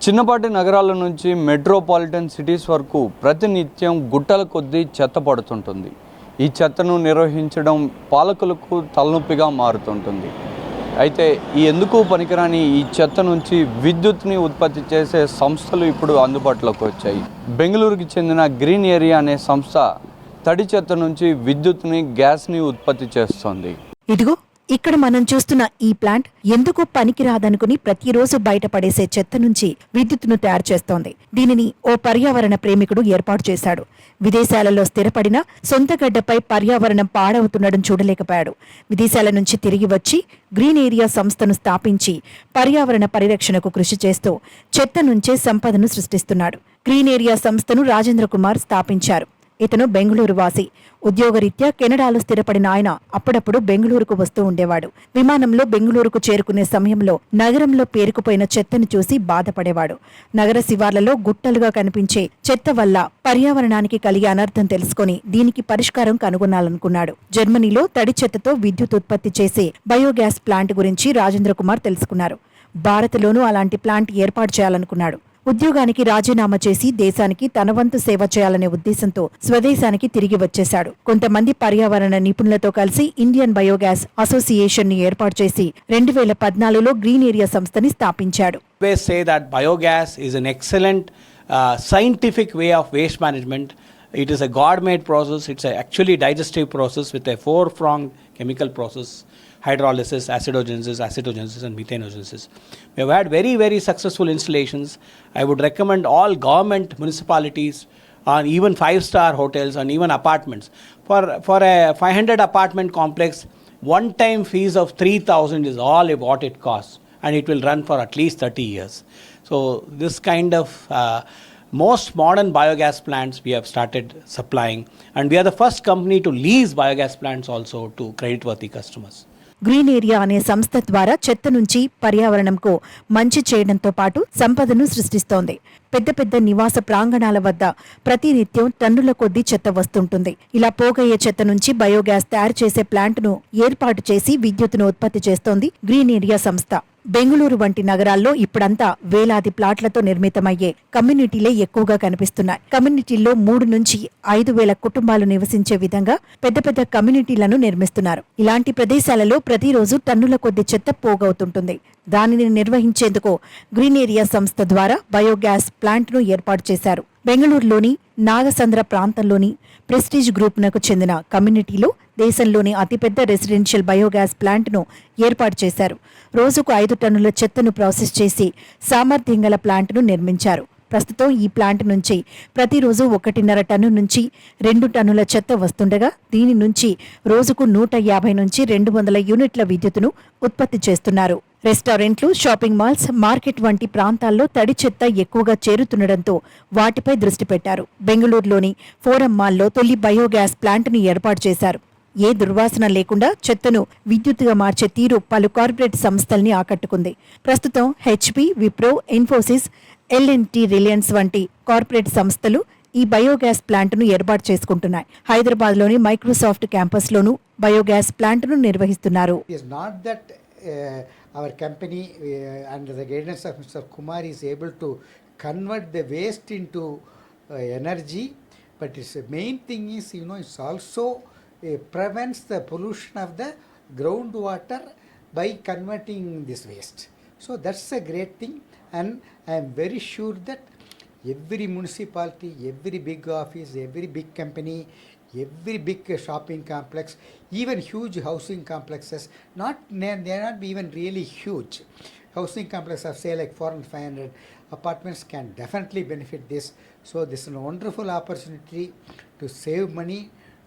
చిన్నపాటి నగరాల నుంచి మెట్రోపాలిటన్ సిటీస్ వరకు ప్రతినిత్యం గుట్టల కొద్దీ చెత్త పడుతుంటుంది. ఈ చెత్తను నిర్వహించడం పాలకులకు తలనొప్పిగా మారుతుంటుంది. అయితే ఎందుకు పనికిరాని ఈ చెత్త నుంచి విద్యుత్ని ఉత్పత్తి చేసే సంస్థలు ఇప్పుడు అందుబాటులోకి వచ్చాయి. బెంగళూరుకి చెందిన గ్రీన్ ఏరియా అనే సంస్థ తడి చెత్త నుంచి విద్యుత్ని, గ్యాస్ని ఉత్పత్తి చేస్తోంది. ఇదిగో ఇక్కడ మనం చూస్తున్న ఈ ప్లాంట్ ఎందుకు పనికిరాదనుకుని ప్రతిరోజు బయటపడేసే చెత్త నుంచి విద్యుత్తును తయారు చేస్తోంది. దీనిని ఓ పర్యావరణ ప్రేమికుడు ఏర్పాటు చేశాడు. విదేశాలలో స్థిరపడిన సొంత గడ్డపై పర్యావరణం పాడవుతుండడం చూడలేకపోయాడు. విదేశాల నుంచి తిరిగి వచ్చి గ్రీన్ ఏరియా సంస్థను స్థాపించి పర్యావరణ పరిరక్షణకు కృషి చేస్తూ చెత్త నుంచే సంపదను సృష్టిస్తున్నాడు. గ్రీన్ ఏరియా సంస్థను రాజేంద్ర కుమార్ స్థాపించారు. ఇతను బెంగళూరు వాసి. ఉద్యోగరీత్యా కెనడాలో స్థిరపడిన ఆయన అప్పుడప్పుడు బెంగళూరుకు వస్తూ ఉండేవాడు. విమానంలో బెంగళూరుకు చేరుకునే సమయంలో నగరంలో పేరుకుపోయిన చెత్తను చూసి బాధపడేవాడు. నగర శివార్లలో గుట్టలుగా కనిపించే చెత్త వల్ల పర్యావరణానికి కలిగే అనర్థం తెలుసుకుని దీనికి పరిష్కారం కనుగొనాలనుకున్నాడు. జర్మనీలో తడి చెత్తతో విద్యుత్ ఉత్పత్తి చేసే బయోగ్యాస్ ప్లాంట్ గురించి రాజేంద్ర కుమార్ తెలుసుకున్నారు. భారత్లోనూ అలాంటి ప్లాంట్ ఏర్పాటు చేయాలనుకున్నాడు. ఉద్యోగానికి రాజీనామా చేసి దేశానికి తన వంతు సేవ చేయాలనే ఉద్దేశంతో స్వదేశానికి తిరిగి వచ్చేశాడు. కొంతమంది పర్యావరణ నిపుణులతో కలిసి ఇండియన్ బయోగ్యాస్ అసోసియేషన్ ని ఏర్పాటు చేసి 2014లో గ్రీన్ ఏరియా సంస్థని స్థాపించాడు. They say that biogas is an excellent scientific way of waste management. It is a God-made process. It's a actually digestive process with a four-pronged chemical process: hydrolysis, acetogenesis and methanogenesis. We have had very, very successful installations. I would recommend all government municipalities and even 5-star hotels and even apartments. For a 500 apartment complex, one-time fees of 3,000 is all what it costs, and it will run for at least 30 years. So this kind of most modern biogas plants we have started supplying, and we are the first company to lease biogas plants also to credit-worthy customers. Green area అనే సంస్థ ద్వారా చెత్త నుంచి పర్యావరణంకు మంచి చేయడంతో పాటు సంపదను సృష్టిస్తోంది. పెద్ద పెద్ద నివాస ప్రాంగణాల వద్ద ప్రతినిత్యం టన్నుల కొద్దీ చెత్త వస్తుంటుంది. ఇలా పోగయ్యే చెత్త నుంచి బయోగ్యాస్ తయారు చేసే ప్లాంట్ను ఏర్పాటు చేసి విద్యుత్తును ఉత్పత్తి చేస్తోంది గ్రీన్ ఏరియా సంస్థ. బెంగళూరు వంటి నగరాల్లో ఇప్పుడంతా వేలాది ప్లాట్లతో నిర్మితమయ్యే కమ్యూనిటీలే ఎక్కువగా కనిపిస్తున్నాయి. కమ్యూనిటీల్లో 3 నుంచి 5,000 కుటుంబాలు నివసించే విధంగా పెద్ద పెద్ద కమ్యూనిటీలను నిర్మిస్తున్నారు. ఇలాంటి ప్రదేశాలలో ప్రతిరోజు టన్నుల కొద్ది చెత్త పోగవుతుంటుంది. దానిని నిర్వహించేందుకు గ్రీన్ ఏరియా సంస్థ ద్వారా బయోగ్యాస్ ప్లాంట్ను ఏర్పాటు చేశారు. బెంగళూరులోని నాగసంద్ర ప్రాంతంలోని ప్రెస్టీజ్ గ్రూప్నకు చెందిన కమ్యూనిటీలో దేశంలోని అతిపెద్ద రెసిడెన్షియల్ బయోగ్యాస్ ప్లాంట్ను ఏర్పాటు చేశారు. రోజుకు 5 టన్నుల చెత్తను ప్రాసెస్ చేసి సామర్థ్యం గల ప్లాంట్ను నిర్మించారు. ప్రస్తుతం ఈ ప్లాంట్ నుంచి ప్రతిరోజు 1.5 టన్ను నుంచి 2 టన్నుల చెత్త వస్తుండగా దీని నుంచి రోజుకు 150 నుంచి 200 యూనిట్ల విద్యుత్తును ఉత్పత్తి చేస్తున్నారు. రెస్టారెంట్లు, షాపింగ్ మాల్స్, మార్కెట్ వంటి ప్రాంతాల్లో తడి చెత్త ఎక్కువగా చేరుతుండటంతో వాటిపై దృష్టి పెట్టారు. బెంగళూరులోని ఫోరం మాల్లో తొలి బయోగ్యాస్ ప్లాంట్ను ఏర్పాటు చేశారు. ఏ దుర్వాసన లేకుండా చెత్తను విద్యుత్తుగా మార్చే తీరు పలు కార్పొరేట్ సంస్థల్ని ఆకట్టుకుంది. ప్రస్తుతం హెచ్పి, విప్రో, ఇన్ఫోసిస్, ఎల్ఎన్టీ, రిలయన్స్ వంటి కార్పొరేట్ సంస్థలు ఈ బయోగ్యాస్ ప్లాంట్ను ఏర్పాటు చేసుకుంటున్నాయి. హైదరాబాద్లోని మైక్రోసాఫ్ట్ క్యాంపస్లోనూ బయోగ్యాస్ ప్లాంట్ను నిర్వహిస్తున్నారు. Our company, under the guidance of Mr. Kumar, is able to convert the waste into energy. But its main thing is, it's also prevents the pollution of the groundwater by converting this waste. So that's a great thing, and I am very sure that every municipality, every big office, every big company, every big shopping complex, even huge housing complexes, they not be even really huge housing complexes of say like 400-500 apartments can definitely benefit this. So this is a wonderful opportunity to save money,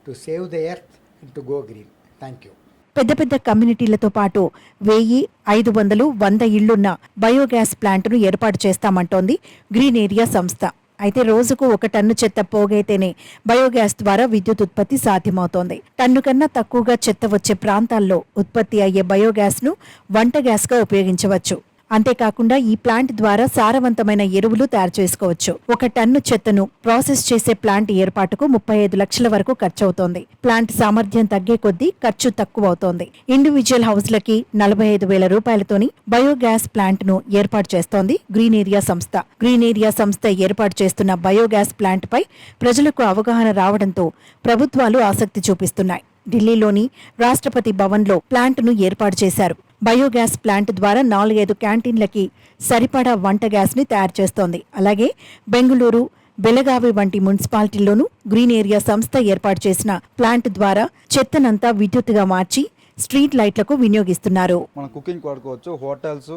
to save the earth and to go green. Thank you. పెద్ద పెద్ద కమ్యూనిటీలతో పాటు 1000, 500, 100 ఇళ్లున్న biogas ప్లాంట్ను ఏర్పాటు చేస్తామంటోంది green area సంస్థ. అయితే రోజుకు 1 ton చెత్త పోగైతేనే biogas ద్వారా విద్యుత్ ఉత్పత్తి సాధ్యమవుతోంది. టన్ను కన్నా తక్కువగా చెత్త వచ్చే ప్రాంతాల్లో ఉత్పత్తి అయ్యే బయోగ్యాస్ ను వంట గ్యాస్ గా ఉపయోగించవచ్చు. అంతేకాకుండా ఈ ప్లాంట్ ద్వారా సారవంతమైన ఎరువులు తయారు చేసుకోవచ్చు. 1 టన్ను చెత్తను ప్రాసెస్ చేసే ప్లాంట్ ఏర్పాటుకు 35 లక్షల వరకు ఖర్చవుతోంది. ప్లాంట్ సామర్థ్యం తగ్గే కొద్దీ ఖర్చు తక్కువ అవుతోంది. ఇండివిజువల్ హౌస్లకి 45,000 రూపాయలతోని బయోగ్యాస్ ప్లాంట్ ను ఏర్పాటు చేస్తోంది గ్రీన్ ఏరియా సంస్థ. గ్రీన్ ఏరియా సంస్థ ఏర్పాటు చేస్తున్న బయోగ్యాస్ ప్లాంట్ పై ప్రజలకు అవగాహన రావడంతో ప్రభుత్వాలు ఆసక్తి చూపిస్తున్నాయి. ఢిల్లీలోని రాష్ట్రపతి భవన్లో ప్లాంట్ను ఏర్పాటు చేశారు. బయోగ్యాస్ ప్లాంట్ ద్వారా 4-5 క్యాంటీన్లకి సరిపడా వంట గ్యాస్ని తయారు చేస్తోంది. అలాగే బెంగళూరు, బెళగావి వంటి మున్సిపాలిటీల్లోనూ గ్రీన్ ఏరియా సంస్థ ఏర్పాటు చేసిన ప్లాంట్ ద్వారా చెత్తనంతా విద్యుత్తుగా మార్చి స్ట్రీట్ లైట్లకు వినియోగిస్తున్నారు. మనం కుకింగ్ వాడుకోవచ్చు, హోటల్స్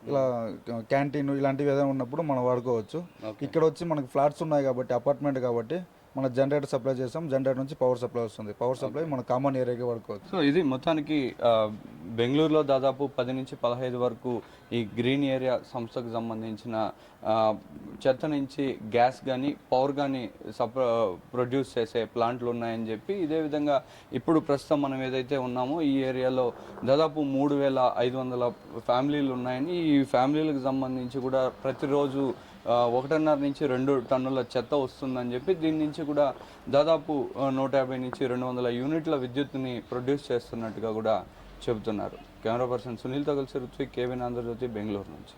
ఇలా క్యాంటీన్ ఇలాంటివి ఏదైనా ఉన్నప్పుడు మనం వాడుకోవచ్చు. ఇక్కడ వచ్చి మనకి ఫ్లాట్స్ ఉన్నాయి కాబట్టి, అపార్ట్మెంట్ కాబట్టి మన జనరేటర్ సప్లై చేస్తాం. జనరేటర్ నుంచి పవర్ సప్లై వస్తుంది. పవర్ సప్లై మన కామన్ ఏరియాకి వాడుకోవచ్చు. సో ఇది మొత్తానికి బెంగళూరులో దాదాపు 10 నుంచి 15 వరకు ఈ గ్రీన్ ఏరియా సంస్థకు సంబంధించిన చెత్త నుంచి గ్యాస్ కానీ పవర్ కానీ ప్రొడ్యూస్ చేసే ప్లాంట్లు ఉన్నాయని చెప్పి, ఇదే విధంగా ఇప్పుడు ప్రస్తుతం మనం ఏదైతే ఉన్నామో ఈ ఏరియాలో దాదాపు 3,500 ఫ్యామిలీలు ఉన్నాయని, ఈ ఫ్యామిలీలకు సంబంధించి కూడా ప్రతిరోజు 1.5 నుంచి 2 టన్నుల చెత్త వస్తుందని చెప్పి, దీని నుంచి కూడా దాదాపు 150 నుంచి 200 యూనిట్ల విద్యుత్తుని ప్రొడ్యూస్ చేస్తున్నట్టుగా కూడా చెబుతున్నారు. కెమెరా పర్సన్ సునీల్తో కలిసి రుత్విక్, కేవీఎన్ ఆంధ్రజ్యోతి, బెంగళూరు నుంచి.